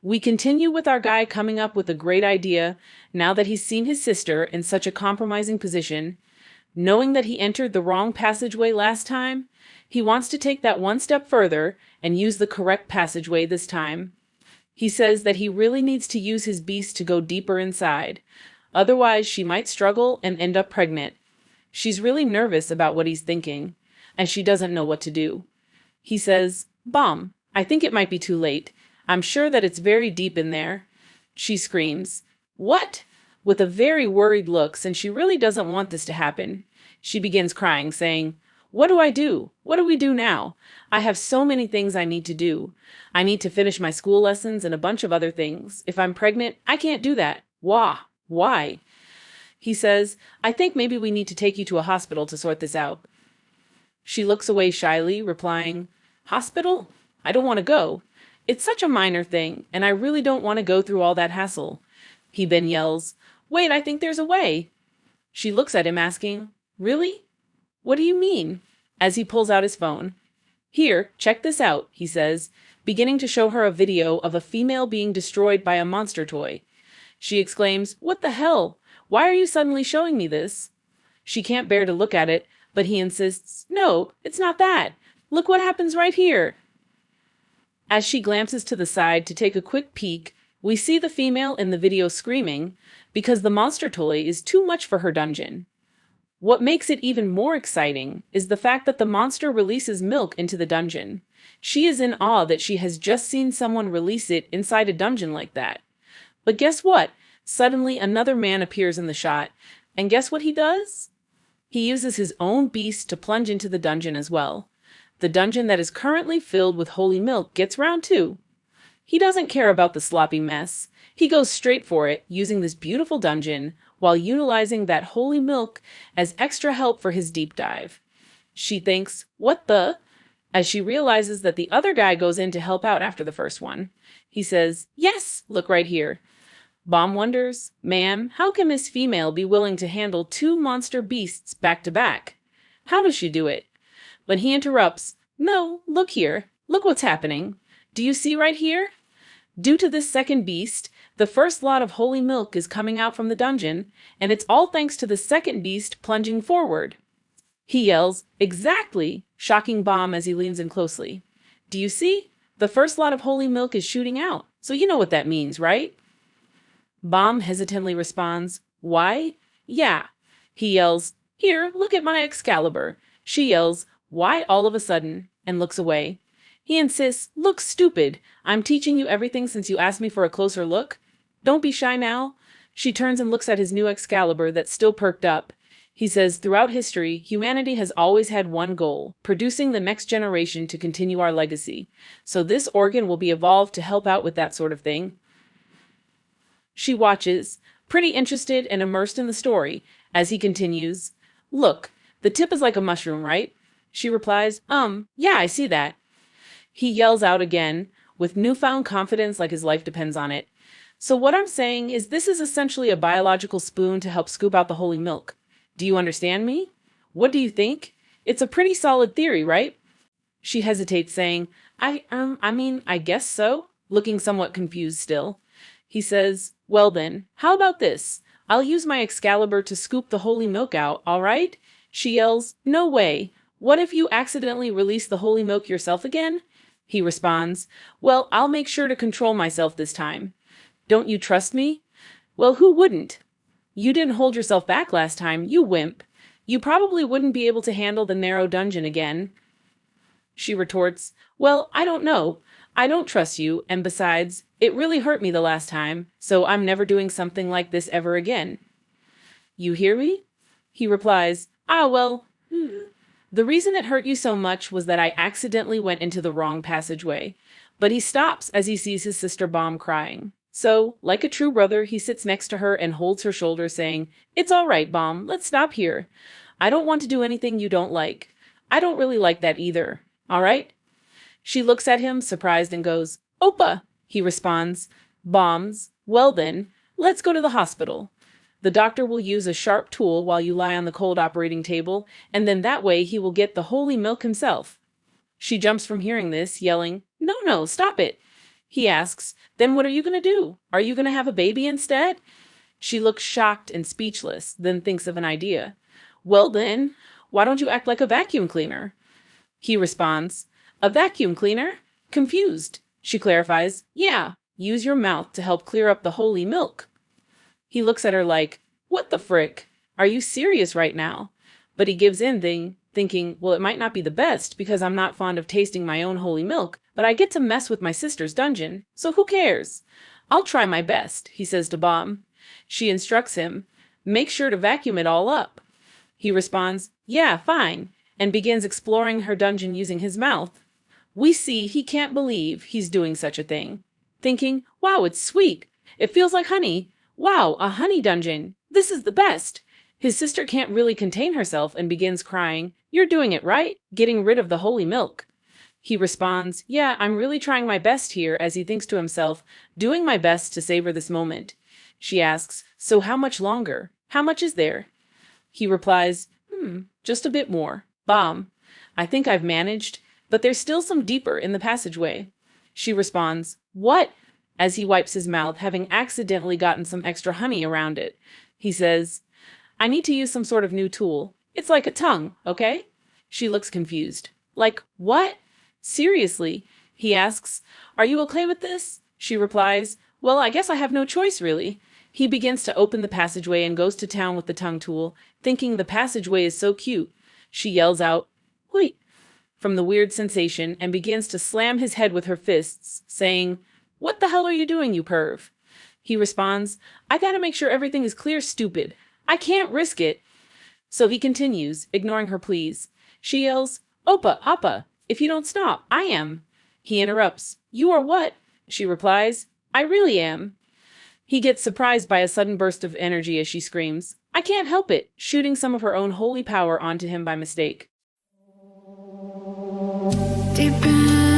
We continue with our guy coming up with a great idea now that he's seen his sister in such a compromising position. Knowing that he entered the wrong passageway last time, he wants to take that one step further and use the correct passageway this time. He says that he really needs to use his beast to go deeper inside. Otherwise, she might struggle and end up pregnant. She's really nervous about what he's thinking, and she doesn't know what to do. He says, "Bomb, I think it might be too late. I'm sure that it's very deep in there." She screams, "What?" with a very worried look, since she really doesn't want this to happen. She begins crying, saying, "What do I do? What do we do now? I have so many things I need to do. I need to finish my school lessons and a bunch of other things. If I'm pregnant, I can't do that. Wah, why?" He says, "I think maybe we need to take you to a hospital to sort this out." She looks away shyly, replying, "Hospital? I don't want to go. It's such a minor thing, and I really don't want to go through all that hassle." He then yells, "Wait, I think there's a way." She looks at him asking, "Really? What do you mean?" As he pulls out his phone. "Here, check this out," he says, beginning to show her a video of a female being destroyed by a monster toy. She exclaims, "What the hell? Why are you suddenly showing me this?" She can't bear to look at it, but he insists, "No, it's not that. Look what happens right here." As she glances to the side to take a quick peek, we see the female in the video screaming because the monster toy is too much for her dungeon. What makes it even more exciting is the fact that the monster releases milk into the dungeon. She is in awe that she has just seen someone release it inside a dungeon like that. But guess what? Suddenly another man appears in the shot, and guess what he does? He uses his own beast to plunge into the dungeon as well. The dungeon that is currently filled with holy milk gets round too. He doesn't care about the sloppy mess. He goes straight for it, using this beautiful dungeon while utilizing that holy milk as extra help for his deep dive. She thinks, "What the?" as she realizes that the other guy goes in to help out after the first one. He says, "Yes, look right here." Bomb wonders, "Ma'am, how can Miss Female be willing to handle two monster beasts back to back? How does she do it?" But he interrupts, "No, look here. Look what's happening. Do you see right here? Due to this second beast, the first lot of holy milk is coming out from the dungeon, and it's all thanks to the second beast plunging forward." He yells, "Exactly!" shocking Bomb as he leans in closely. "Do you see? The first lot of holy milk is shooting out, so you know what that means, right?" Bomb hesitantly responds, "Why? Yeah." He yells, "Here, look at my Excalibur." She yells, "Why all of a sudden?" and looks away. He insists, "Look, stupid. I'm teaching you everything since you asked me for a closer look. Don't be shy now." She turns and looks at his new Excalibur that's still perked up. He says, "Throughout history, humanity has always had one goal, producing the next generation to continue our legacy. So this organ will be evolved to help out with that sort of thing." She watches, pretty interested and immersed in the story, as he continues, "Look, the tip is like a mushroom, right?" She replies, yeah, I see that." He yells out again, with newfound confidence like his life depends on it. "So what I'm saying is this is essentially a biological spoon to help scoop out the holy milk. Do you understand me? What do you think? It's a pretty solid theory, right?" She hesitates, saying, I mean, I guess so," looking somewhat confused still. He says, "Well then, how about this? I'll use my Excalibur to scoop the holy milk out, all right?" She yells, "No way. What if you accidentally release the holy milk yourself again?" He responds, "Well, I'll make sure to control myself this time." "Don't you trust me?" "Well, who wouldn't? You didn't hold yourself back last time, you wimp. You probably wouldn't be able to handle the narrow dungeon again." She retorts, "Well, I don't know. I don't trust you, and besides, it really hurt me the last time, so I'm never doing something like this ever again." "You hear me?" He replies, well, the reason it hurt you so much was that I accidentally went into the wrong passageway." But he stops as he sees his sister Bomb crying. So, like a true brother, he sits next to her and holds her shoulder, saying, "It's all right, Bomb, let's stop here. I don't want to do anything you don't like. I don't really like that either. All right?" She looks at him, surprised, and goes, "Opa!" He responds, "Bombs. Well then, let's go to the hospital. The doctor will use a sharp tool while you lie on the cold operating table, and then that way he will get the holy milk himself." She jumps from hearing this, yelling, "No, no, stop it." He asks, then what are you going to do? Are you going to have a baby instead? She looks shocked and speechless, then thinks of an idea. Well then, why don't you act like a vacuum cleaner? He responds, a vacuum cleaner? Confused. She clarifies, yeah, use your mouth to help clear up the holy milk. He looks at her like, what the frick? Are you serious right now? But he gives in, thinking, well, it might not be the best because I'm not fond of tasting my own holy milk, but I get to mess with my sister's dungeon, so who cares? I'll try my best, he says to Bomb. She instructs him, make sure to vacuum it all up. He responds, yeah, fine, and begins exploring her dungeon using his mouth. We see he can't believe he's doing such a thing, thinking, wow, it's sweet. It feels like honey. Wow, a honey dungeon. This is the best. His sister can't really contain herself and begins crying, you're doing it right, getting rid of the holy milk. He responds, yeah, I'm really trying my best here, as he thinks to himself, doing my best to savor this moment. She asks, so how much longer? How much is there? He replies, just a bit more. Bomb. I think I've managed, but there's still some deeper in the passageway. She responds, what? As he wipes his mouth, having accidentally gotten some extra honey around it. He says, I need to use some sort of new tool. It's like a tongue, okay? She looks confused. Like, what? Seriously? He asks, are you okay with this? She replies, well, I guess I have no choice, really. He begins to open the passageway and goes to town with the tongue tool, thinking the passageway is so cute. She yells out, wait, from the weird sensation and begins to slam his head with her fists, saying, what the hell are you doing, you perv? He responds, I gotta make sure everything is clear, stupid. I can't risk it. So he continues, ignoring her pleas. She yells, Oppa, Appa, if you don't stop, I am. He interrupts, you are what? She replies, I really am. He gets surprised by a sudden burst of energy as she screams, I can't help it, shooting some of her own holy power onto him by mistake. Deep in